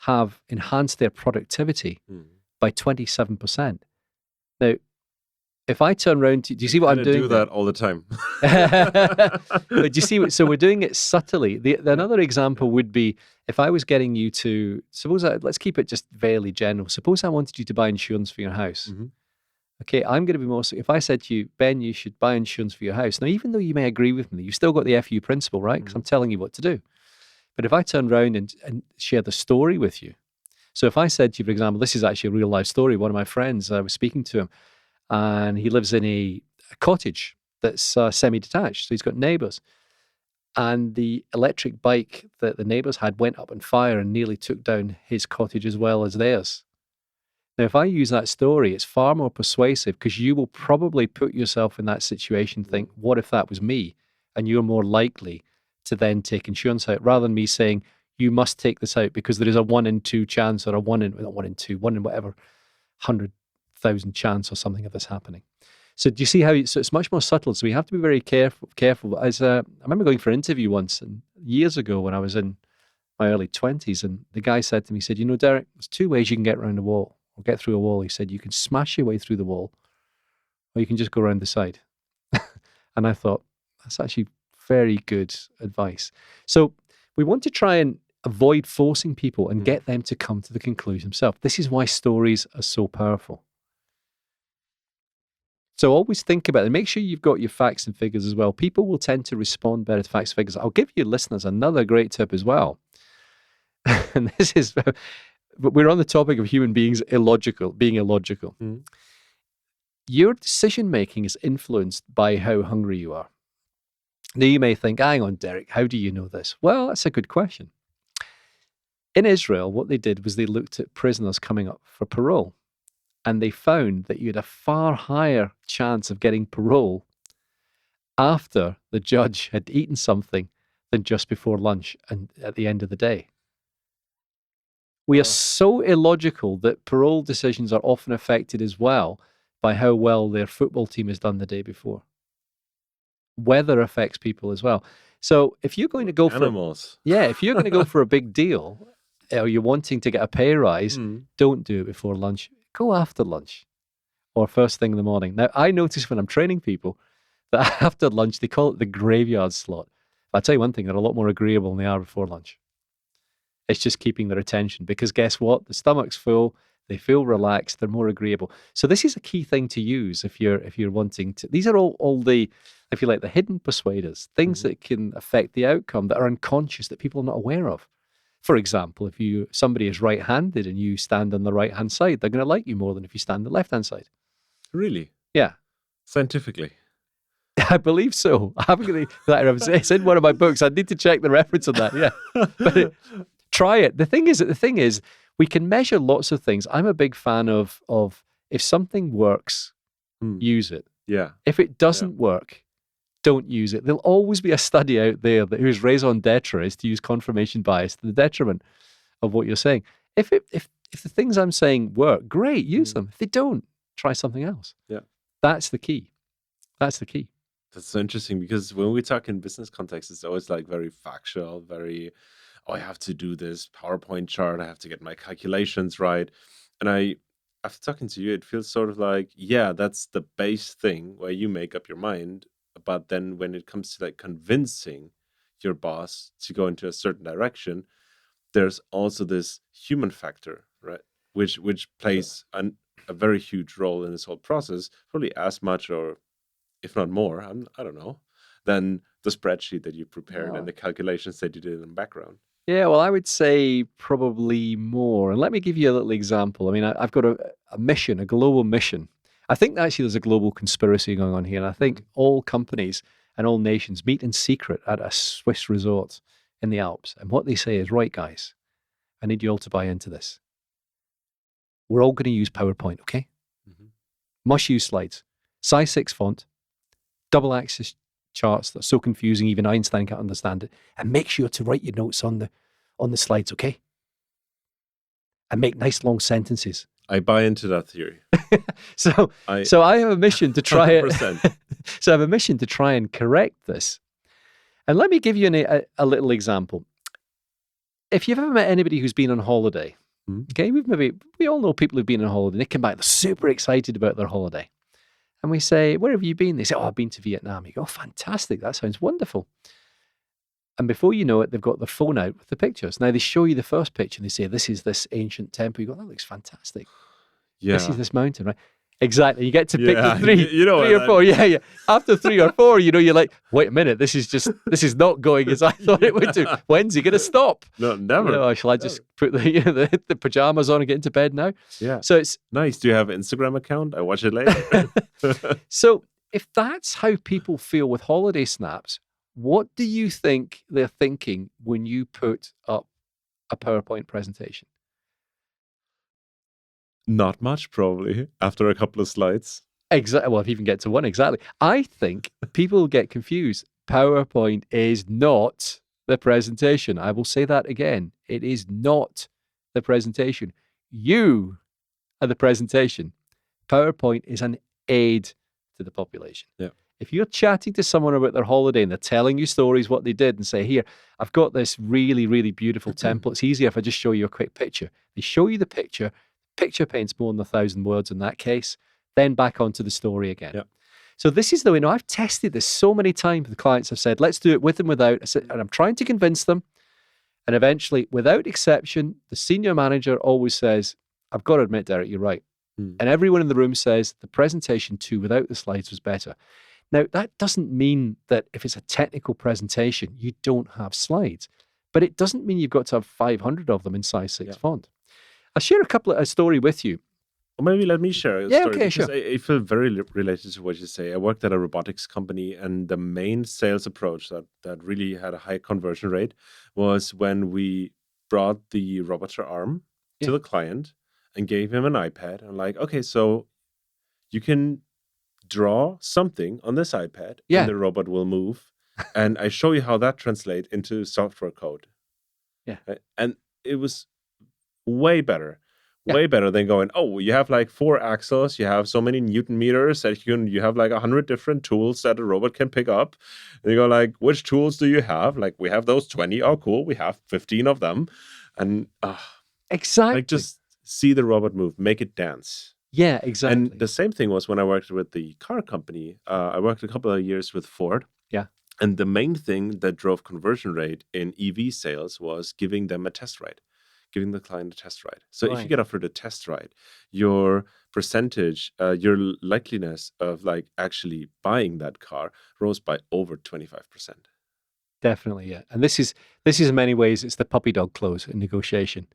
Speaker 2: have enhanced their productivity by 27%. Now, if I turn around to, do you see what I'm doing?
Speaker 1: Do that all the time.
Speaker 2: But do you see? So we're doing it subtly. Another example would be if I was getting you to, let's keep it just fairly general. Suppose I wanted you to buy insurance for your house. Okay, I'm going to be more, if I said to you, Ben, you should buy insurance for your house. Now, even though you may agree with me, you've still got the FU principle, right? Because I'm telling you what to do. But if I turn around and share the story with you. So if I said to you, for example, this is actually a real life story. One of my friends, I was speaking to him, and he lives in a cottage that's semi-detached. So he's got neighbors. And the electric bike that the neighbors had went up on fire and nearly took down his cottage as well as theirs. Now, if I use that story, it's far more persuasive because you will probably put yourself in that situation, think, what if that was me? And you're more likely to then take insurance out rather than me saying, you must take this out because there is a 1 in 2 chance or a 1 in whatever, 100,000 chance or something of this happening. So do you see how, so it's much more subtle. So we have to be very careful. As I remember going for an interview once and years ago when I was in my early 20s, and the guy said to me, he said, Derek, there's 2 ways you can get around a wall or get through a wall. He said, you can smash your way through the wall or you can just go around the side. And I thought, that's actually very good advice. So we want to try and avoid forcing people and get them to come to the conclusion themselves. This is why stories are so powerful. So always think about it. Make sure you've got your facts and figures as well. People will tend to respond better to facts and figures. I'll give you listeners another great tip as well. And this is, we're on the topic of human beings being illogical. Your decision making is influenced by how hungry you are. Now you may think, hang on, Derek, how do you know this? Well, that's a good question. In Israel, what they did was they looked at prisoners coming up for parole. And they found that you had a far higher chance of getting parole after the judge had eaten something than just before lunch and at the end of the day. We are so illogical that parole decisions are often affected as well by how well their football team has done the day before. Weather affects people as well. So if you're going to go if you're going to go for a big deal or you're wanting to get a pay rise, don't do it before lunch. Go after lunch or first thing in the morning. Now, I notice when I'm training people that after lunch, they call it the graveyard slot. I'll tell you one thing, they're a lot more agreeable than they are before lunch. It's just keeping their attention because guess what? The stomach's full, they feel relaxed, they're more agreeable. So this is a key thing to use if you're wanting to. These are all the, if you like, the hidden persuaders, things that can affect the outcome that are unconscious that people are not aware of. For example, if somebody is right-handed and you stand on the right-hand side, they're going to like you more than if you stand on the left-hand side.
Speaker 1: Really?
Speaker 2: Yeah.
Speaker 1: Scientifically?
Speaker 2: I believe so. I haven't got that. It's in one of my books. I need to check the reference on that. Yeah. But try it. The thing is, we can measure lots of things. I'm a big fan of if something works, use it.
Speaker 1: Yeah.
Speaker 2: If it doesn't work, don't use it. There'll always be a study out there whose raison d'etre is to use confirmation bias to the detriment of what you're saying. If the things I'm saying work, great, use them. If they don't, try something else.
Speaker 1: Yeah.
Speaker 2: That's the key. That's the key.
Speaker 1: That's so interesting because when we talk in business context, it's always like very factual, very, I have to do this PowerPoint chart. I have to get my calculations right. And after talking to you, it feels sort of like, yeah, that's the base thing where you make up your mind. But then when it comes to like convincing your boss to go into a certain direction, there's also this human factor, right? Which plays a very huge role in this whole process, probably as much or if not more, I don't know, than the spreadsheet that you prepared and the calculations that you did in the background.
Speaker 2: Yeah, well, I would say probably more. And let me give you a little example. I mean, I've got a mission, a global mission. I think actually there's a global conspiracy going on here. And I think all companies and all nations meet in secret at a Swiss resort in the Alps. And what they say is, right, guys, I need you all to buy into this. We're all going to use PowerPoint, okay? Must use slides. Size 6 font, double axis charts that are so confusing even Einstein can't understand it. And make sure to write your notes on the slides, okay? And make nice long sentences.
Speaker 1: I buy into that theory.
Speaker 2: So I have a mission to try
Speaker 1: 100%.
Speaker 2: it. So I have a mission to try and correct this. And let me give you a little example. if you've ever met anybody who's been on holiday,
Speaker 1: Mhm.
Speaker 2: okay, we all know people who've been on holiday. They come back, they're super excited about their holiday. And we say, where have you been? They say, oh, I've been to Vietnam. You go, oh, fantastic. That sounds wonderful. And before you know it, they've got their phone out with the pictures. Now they show you the first picture and they say, this is this ancient temple. You go, that looks fantastic. This
Speaker 1: Yeah.
Speaker 2: is this mountain, right? Exactly. You get to pick the
Speaker 1: Yeah,
Speaker 2: three,
Speaker 1: you know
Speaker 2: three or
Speaker 1: what,
Speaker 2: four. Yeah. After 3 or 4, you're like, wait a minute, this is not going as I thought it would do. When's he going to stop?
Speaker 1: No, never.
Speaker 2: Oh, shall I just put the pajamas on and get into bed now?
Speaker 1: Yeah.
Speaker 2: So it's
Speaker 1: Nice. Do you have an Instagram account? I watch it later.
Speaker 2: so if that's how people feel with holiday snaps, what do you think they're thinking when you put up a PowerPoint presentation?
Speaker 1: Not much, probably, after a couple of slides.
Speaker 2: Exactly. Well, if you even get to one, exactly. I think people get confused. PowerPoint is not the presentation. I will say that again. It is not the presentation. You are the presentation. PowerPoint is an aid to the population.
Speaker 1: Yeah.
Speaker 2: If you're chatting to someone about their holiday and they're telling you stories, what they did, and say, here, I've got this really, really beautiful temple. It's easier if I just show you a quick picture. They show you the picture. Picture paints more than 1,000 words in that case. Then back onto the story again.
Speaker 1: Yeah.
Speaker 2: So this is the way. Now, I've tested this so many times with clients. I've said, let's do it with and without. And I'm trying to convince them. And eventually, without exception, the senior manager always says, I've got to admit, Derek, you're right. And everyone in the room says the presentation too without the slides was better. Now, that doesn't mean that if it's a technical presentation, you don't have slides. But it doesn't mean you've got to have 500 of them in size 6 font. I'll share a story with you.
Speaker 1: Or maybe let me share a
Speaker 2: Yeah,
Speaker 1: story.
Speaker 2: okay,
Speaker 1: because
Speaker 2: sure.
Speaker 1: I feel very related to what you say. I worked at a robotics company, and the main sales approach that really had a high conversion rate was when we brought the roboter arm to the client and gave him an iPad. And like, okay, so you can draw something on this iPad and the robot will move. And I show you how that translates into software code.
Speaker 2: Yeah.
Speaker 1: And it was way better than going, oh, you have like 4 axles, you have so many Newton meters that you have like 100 different tools that a robot can pick up. And you go like, which tools do you have? Like, we have those 20. Oh, cool. We have 15 of them. And
Speaker 2: exactly.
Speaker 1: like, just see the robot move, make it dance.
Speaker 2: Yeah, exactly.
Speaker 1: And the same thing was when I worked with the car company. I worked a couple of years with Ford.
Speaker 2: Yeah.
Speaker 1: And the main thing that drove conversion rate in EV sales was giving them a test ride, giving the client a test ride. So if you get offered a test ride, your percentage, your likeliness of like actually buying that car rose by over 25%.
Speaker 2: Definitely, yeah. And this is in many ways, it's the puppy dog clause in negotiation.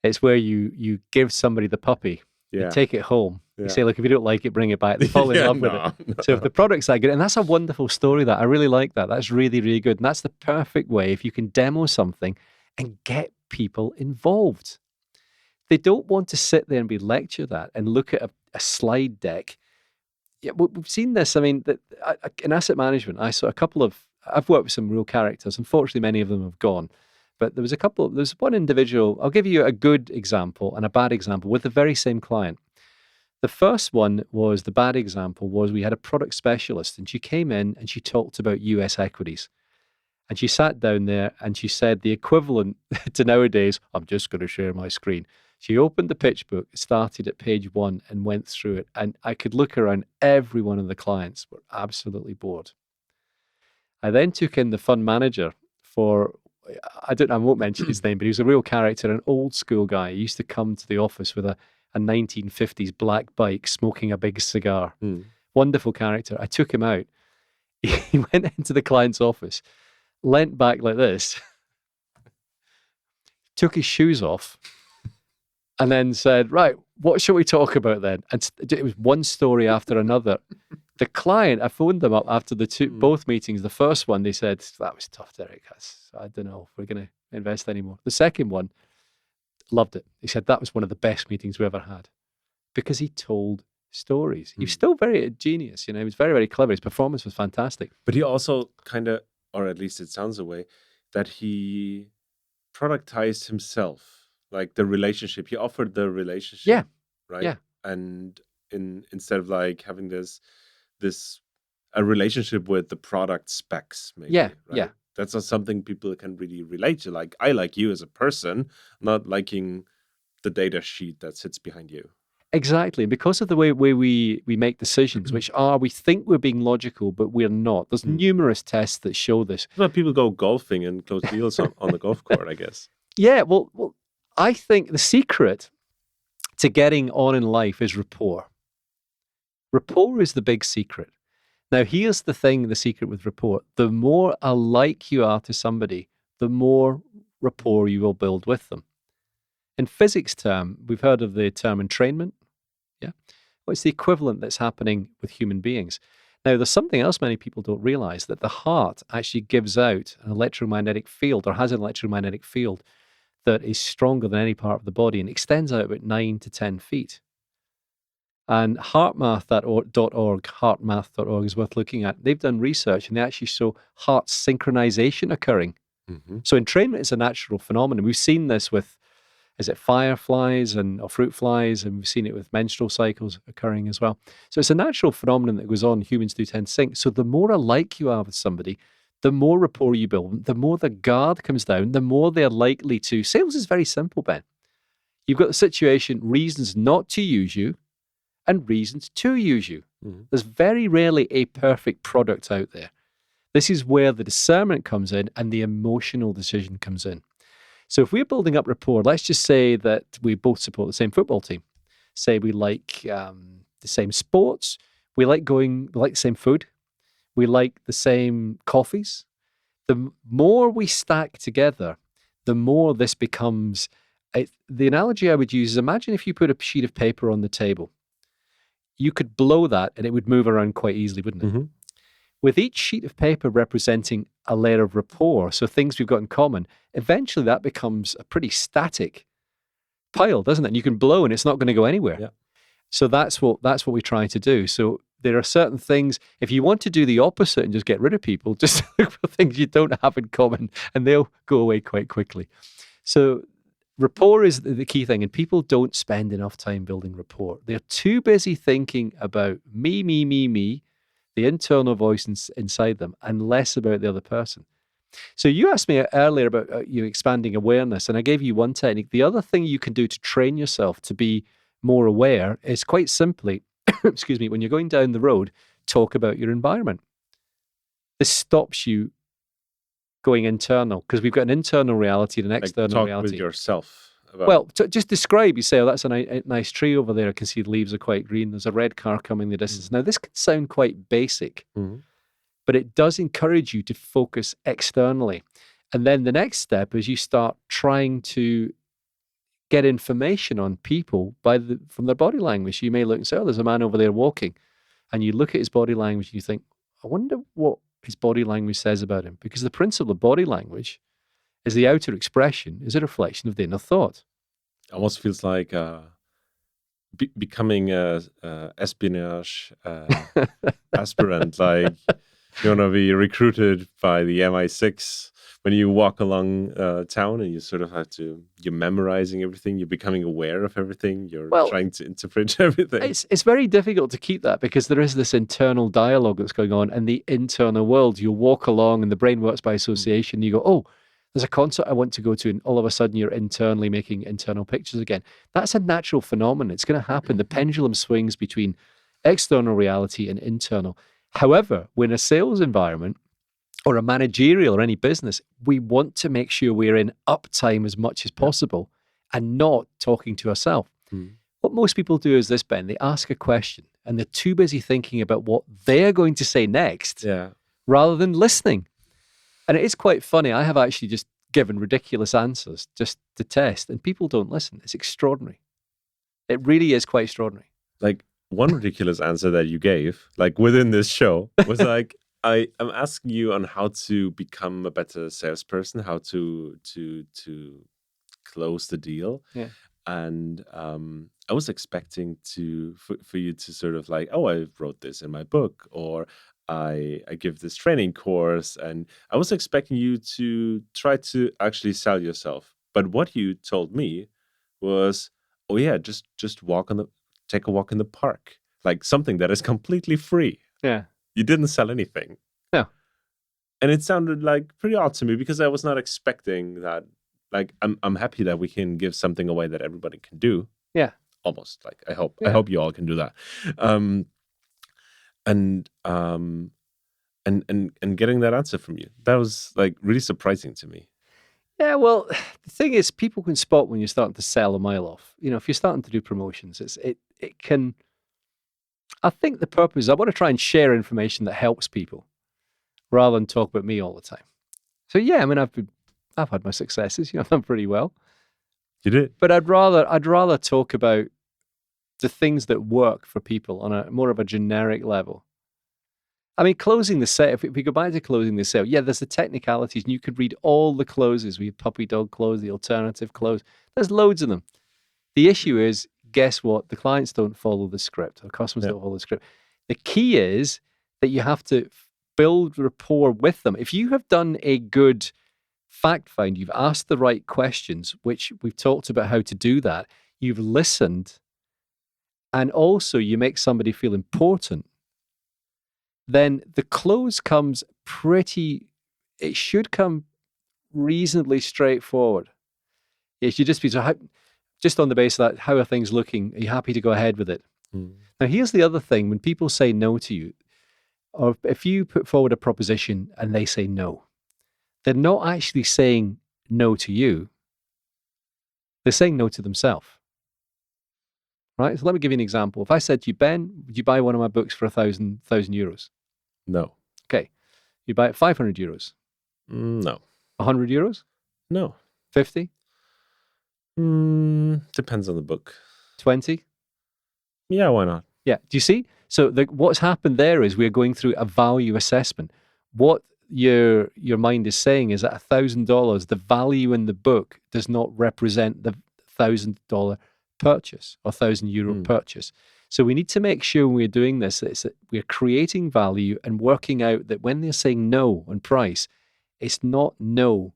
Speaker 2: It's where you give somebody the puppy, you take it home. You say, look, if you don't like it, bring it back. They fall in love with it. So if the product's that good, and that's a wonderful story, that I really like that. That's really, really good. And that's the perfect way if you can demo something and get people involved. They don't want to sit there and be lectured at and look at a slide deck. Yeah, we've seen this. I mean, in asset management, I saw I've worked with some real characters. Unfortunately, many of them have gone. But there's one individual, I'll give you a good example and a bad example with the very same client. The first one was, the bad example was, we had a product specialist and she came in and she talked about US equities. And she sat down there and she said the equivalent to nowadays, I'm just going to share my screen. She opened the pitch book, started at page 1 and went through it. And I could look around, every one of the clients were absolutely bored. I then took in the fund manager for, I won't mention his name, but he was a real character, an old school guy. He used to come to the office with a 1950s black bike, smoking a big cigar. Wonderful character. I took him out. He went into the client's office, leant back like this, took his shoes off, and then said, right, what shall we talk about then? And it was one story after another. The client, I phoned them up after both meetings. The first one, they said, that was tough, Derek. I don't know if we're going to invest anymore. The second one, loved it. He said that was one of the best meetings we ever had because he told stories. He was still very genius. He was very, very clever. His performance was fantastic.
Speaker 1: But he also kind of, or at least it sounds a way, that he productized himself, like the relationship. He offered the relationship.
Speaker 2: Yeah.
Speaker 1: Right.
Speaker 2: Yeah.
Speaker 1: And instead of like having a relationship with the product specs, maybe.
Speaker 2: Yeah.
Speaker 1: Right?
Speaker 2: Yeah.
Speaker 1: That's not something people can really relate to. Like, I like you as a person, not liking the data sheet that sits behind you.
Speaker 2: Exactly. Because of the way we make decisions, which are, we think we're being logical, but we're not. There's numerous tests that show this.
Speaker 1: Well, people go golfing and close deals on the golf court, I guess.
Speaker 2: Yeah, well, I think the secret to getting on in life is rapport. Rapport is the big secret. Now, here's the thing, the secret with rapport. The more alike you are to somebody, the more rapport you will build with them. In physics term, we've heard of the term entrainment. Yeah. Well, it's the equivalent that's happening with human beings. Now, there's something else many people don't realize, that the heart actually gives out an electromagnetic field, or has an electromagnetic field that is stronger than any part of the body and extends out about 9 to 10 feet. And heartmath.org is worth looking at. They've done research and they actually show heart synchronization occurring. So entrainment is a natural phenomenon. We've seen this with, is it fireflies or fruit flies, and we've seen it with menstrual cycles occurring as well. So it's a natural phenomenon that goes on. Humans do tend to sync. So the more alike you are with somebody, the more rapport you build, the more the guard comes down, the more they're likely to. Sales is very simple, Ben. You've got the situation, reasons not to use you and reasons to use you. There's very rarely a perfect product out there. This is where the discernment comes in and the emotional decision comes in. So if we're building up rapport, let's just say that we both support the same football team. Say we like the same sports. We like the same food. We like the same coffees. The more we stack together, the more this becomes. The analogy I would use is, imagine if you put a sheet of paper on the table. You could blow that and it would move around quite easily, wouldn't it? With each sheet of paper representing a layer of rapport, so things we've got in common, eventually that becomes a pretty static pile, doesn't it? And you can blow and it's not going to go anywhere.
Speaker 1: Yeah.
Speaker 2: So that's what we try to do. So there are certain things, if you want to do the opposite and just get rid of people, just look for things you don't have in common and they'll go away quite quickly. So rapport is the key thing, and people don't spend enough time building rapport. They're too busy thinking about me, the internal voice inside them, and less about the other person. So you asked me earlier about you expanding awareness, and I gave you one technique. The other thing you can do to train yourself to be more aware is, quite simply, excuse me, when you're going down the road, talk about your environment. This stops you going internal, because we've got an internal reality and an external reality.
Speaker 1: Talk with yourself.
Speaker 2: Well, just describe, you say, oh, that's a nice tree over there. I can see the leaves are quite green. There's a red car coming in the distance. Now, this can sound quite basic, but it does encourage you to focus externally. And then the next step is you start trying to get information on people from their body language. You may look and say, oh, there's a man over there walking. And you look at his body language and you think, I wonder what his body language says about him. Because the principle of body language is the outer expression is a reflection of the inner thought.
Speaker 1: It almost feels like becoming a espionage aspirant. Like you want to be recruited by the MI6 when you walk along town, and you sort of you're memorizing everything. You're becoming aware of everything. You're trying to interpret everything.
Speaker 2: It's very difficult to keep that, because there is this internal dialogue that's going on in the internal world. You walk along and the brain works by association. You go, oh, there's a concert I want to go to, and all of a sudden you're internally making internal pictures again. That's a natural phenomenon. It's going to happen. The pendulum swings between external reality and internal. However, when a sales environment or a managerial or any business, we want to make sure we're in uptime as much as possible and not talking to ourselves. What most people do is this, Ben, they ask a question and they're too busy thinking about what they're going to say next rather than listening. And it is quite funny. I have actually just given ridiculous answers just to test, and people don't listen. It's extraordinary. It really is quite extraordinary.
Speaker 1: Like, one ridiculous answer that you gave, like within this show, was like, I'm asking you on how to become a better salesperson, how to close the deal.
Speaker 2: Yeah.
Speaker 1: And I was expecting for you to sort of like, oh, I wrote this in my book, or I give this training course, and I was expecting you to try to actually sell yourself. But what you told me was, oh yeah, just take a walk in the park, like something that is completely free.
Speaker 2: Yeah.
Speaker 1: You didn't sell anything.
Speaker 2: No.
Speaker 1: And it sounded like pretty odd to me because I was not expecting that. Like, I'm happy that we can give something away that everybody can do.
Speaker 2: Yeah.
Speaker 1: Almost. Like, I hope you all can do that. And getting that answer from you, that was like really surprising to me.
Speaker 2: Yeah, well, the thing is, people can spot when you're starting to sell a mile off. If you're starting to do promotions, it can. I think the purpose, I want to try and share information that helps people rather than talk about me all the time. So yeah, I mean, I've had my successes. I've done pretty well.
Speaker 1: You did,
Speaker 2: but I'd rather talk about the things that work for people on a more of a generic level. I mean, closing the sale, if we go back to closing the sale, yeah, there's the technicalities, and you could read all the closes. We have puppy dog close, the alternative close. There's loads of them. The issue is, guess what? The clients don't follow the script. The customers don't follow the script. The key is that you have to build rapport with them. If you have done a good fact find, you've asked the right questions, which we've talked about how to do that, you've listened, and also you make somebody feel important, then the close comes it should come reasonably straightforward. It should just be, just on the basis of that, how are things looking? Are you happy to go ahead with it? Now, here's the other thing. When people say no to you, or if you put forward a proposition and they say no, they're not actually saying no to you. They're saying no to themselves. Right? So let me give you an example. If I said to you, Ben, would you buy one of my books for 1,000 euros?
Speaker 1: No.
Speaker 2: Okay. You buy it 500 euros?
Speaker 1: No.
Speaker 2: 100 euros?
Speaker 1: No.
Speaker 2: 50?
Speaker 1: Depends on the book.
Speaker 2: 20?
Speaker 1: Yeah, why not?
Speaker 2: Yeah. Do you see? So what's happened there is we're going through a value assessment. What your mind is saying is that $1,000, the value in the book does not represent the $1,000 purchase or €1,000 purchase. So we need to make sure when we're doing this that we're creating value and working out that when they're saying no on price, it's not no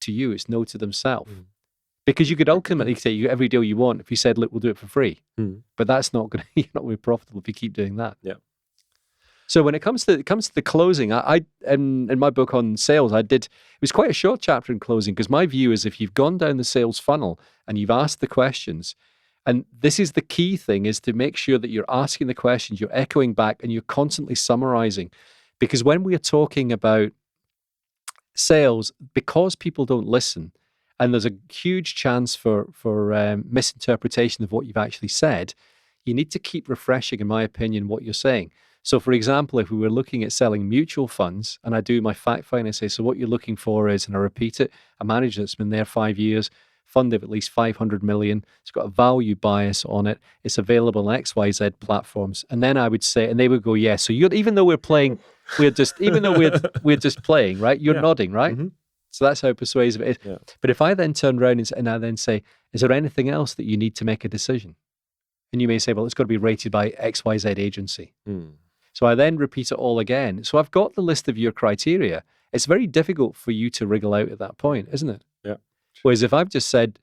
Speaker 2: to you, it's no to themselves. Because you could ultimately say you get every deal you want if you said, look, we'll do it for free. But that's not going to, you're not going to be profitable if you keep doing that.
Speaker 1: Yeah.
Speaker 2: So when it comes to the closing, I in my book on sales, it was quite a short chapter in closing, because my view is if you've gone down the sales funnel and you've asked the questions, and this is the key thing, is to make sure that you're asking the questions, you're echoing back, and you're constantly summarizing. Because when we are talking about sales, because people don't listen, and there's a huge chance for misinterpretation of what you've actually said, you need to keep refreshing, in my opinion, what you're saying. So, for example, if we were looking at selling mutual funds, and I do my fact find, I say, so what you're looking for is, and I repeat it, a manager that's been there 5 years, fund of at least 500 million, it's got a value bias on it, it's available on XYZ platforms. And then I would say, and they would go, yes. So even though we're playing, we're just playing, right? You're nodding, right? Mm-hmm. So that's how persuasive it is. Yeah. But if I then turn around and I then say, is there anything else that you need to make a decision? And you may say, well, it's got to be rated by XYZ agency. So I then repeat it all again. So I've got the list of your criteria. It's very difficult for you to wriggle out at that point, isn't it?
Speaker 1: Yeah.
Speaker 2: Whereas if I've just said,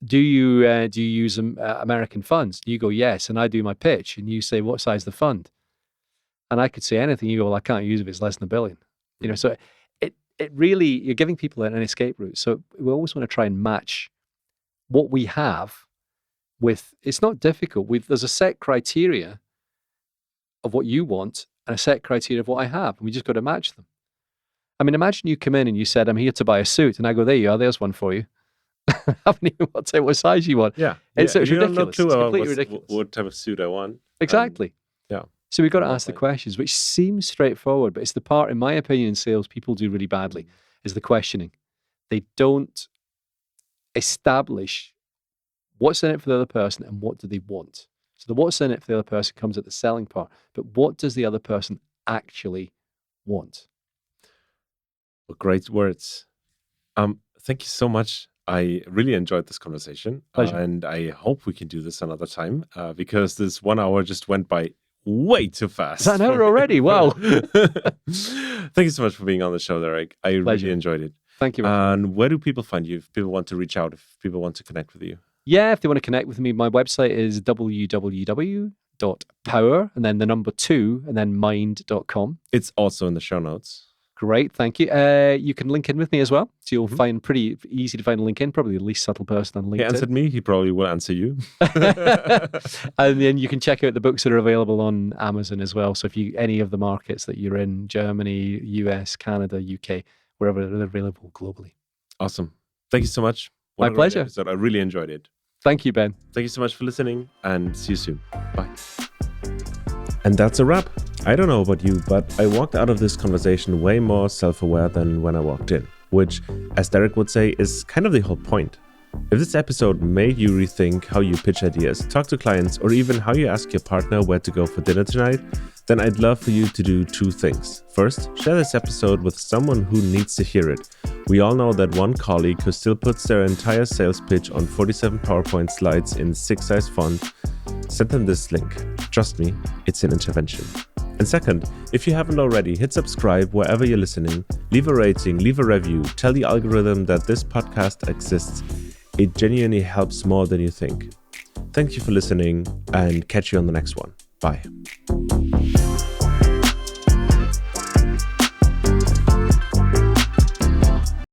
Speaker 2: do you use American funds? You go, yes. And I do my pitch. And you say, what size the fund? And I could say anything. You go, well, I can't use it if it's less than $1 billion. You know, so it really, you're giving people an escape route. So we always want to try and match what we have with, it's not difficult. There's a set criteria of what you want and a set criteria of what I have. And we just got to match them. I mean, imagine you come in and you said, I'm here to buy a suit. And I go, there you are, there's one for you. I haven't even got to say what size you want.
Speaker 1: Yeah.
Speaker 2: It's ridiculous.
Speaker 1: It's completely ridiculous. What type of suit I want.
Speaker 2: Exactly.
Speaker 1: Yeah.
Speaker 2: So we've got to ask the questions, which seems straightforward, but it's the part, in my opinion, in sales, people do really badly, is the questioning. They don't establish what's in it for the other person and what do they want. So the what's in it for the other person comes at the selling part, but what does the other person actually want?
Speaker 1: Well, great words. Thank you so much. I really enjoyed this conversation. And I hope we can do this another time because this 1 hour just went by way too fast.
Speaker 2: Is that an hour already? Wow.
Speaker 1: Thank you so much for being on the show, Derek. I really enjoyed it.
Speaker 2: Thank you.
Speaker 1: And where do people find you if people want to reach out, if people want to connect with you?
Speaker 2: Yeah, if they want to connect with me, my website is www.power and then the number 2 and then mind.com.
Speaker 1: It's also in the show notes.
Speaker 2: Great, thank you. You can link in with me as well. So you'll find pretty easy to find LinkedIn, probably the least subtle person on LinkedIn.
Speaker 1: He answered me, he probably will answer you.
Speaker 2: And then you can check out the books that are available on Amazon as well. So if you any of the markets that you're in, Germany, US, Canada, UK, wherever they're available globally.
Speaker 1: Awesome. Thank you so much.
Speaker 2: My pleasure.
Speaker 1: Episode. I really enjoyed it.
Speaker 2: Thank you, Ben.
Speaker 1: Thank you so much for listening, and see you soon. Bye. And that's a wrap. I don't know about you, but I walked out of this conversation way more self-aware than when I walked in, which, as Derek would say, is kind of the whole point. If this episode made you rethink how you pitch ideas, talk to clients, or even how you ask your partner where to go for dinner tonight, then I'd love for you to do two things. First, share this episode with someone who needs to hear it. We all know that one colleague who still puts their entire sales pitch on 47 PowerPoint slides in 6-size font. Send them this link. Trust me, it's an intervention. And second, if you haven't already, hit subscribe wherever you're listening, leave a rating, leave a review, tell the algorithm that this podcast exists. It genuinely helps more than you think. Thank you for listening, and catch you on the next one. Bye.